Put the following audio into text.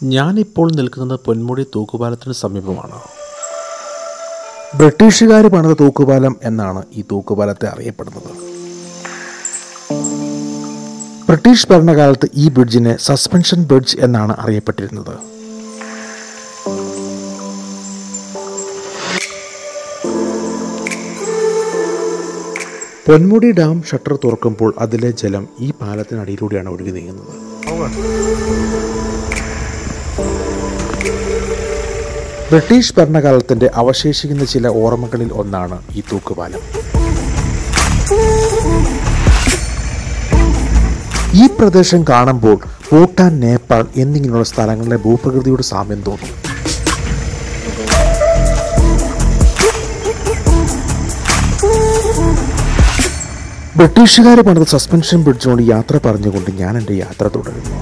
ഞാനിപ്പോൾ നിൽക്കുന്നത് പൊന്മുടി തൂക്കുപാലത്തിന് സമീപമാണ്. ബ്രിട്ടീഷുകാർ പണിത തൂക്കുപാലം എന്നാണ് ഈ തൂക്കുപാലത്തെ അറിയപ്പെടുന്നത്. ബ്രിട്ടീഷ് ഭരണകാലത്ത് ഈ ബ്രിഡ്ജിനെ സസ്പെൻഷൻ ബ്രിഡ്ജ് എന്നാണ് അറിയപ്പെട്ടിരുന്നത്. പൊന്മുടി ഡാം ഷട്ടർ തുറക്കുമ്പോൾ അതിലെ ജലം ഈ പാലത്തിനടിയിലൂടെയാണ് ഒഴുകി നീങ്ങുന്നത്. ബ്രിട്ടീഷ് ഭരണകാലത്തിൻ്റെ അവശേഷിക്കുന്ന ചില ഓർമ്മകളിൽ ഒന്നാണ് ഈ തൂക്കുപാലം. ഈ പ്രദേശം കാണുമ്പോൾ ഭൂട്ടാൻ, നേപ്പാൾ എന്നിങ്ങനെയുള്ള സ്ഥലങ്ങളിലെ ഭൂപ്രകൃതിയുടെ സാമ്യം തോന്നും. ബ്രിട്ടീഷുകാർ പണിത സസ്പെൻഷൻ ബ്രിഡ്ജിനോട് യാത്ര പറഞ്ഞുകൊണ്ട് ഞാൻ എൻ്റെ യാത്ര തുടരുന്നു.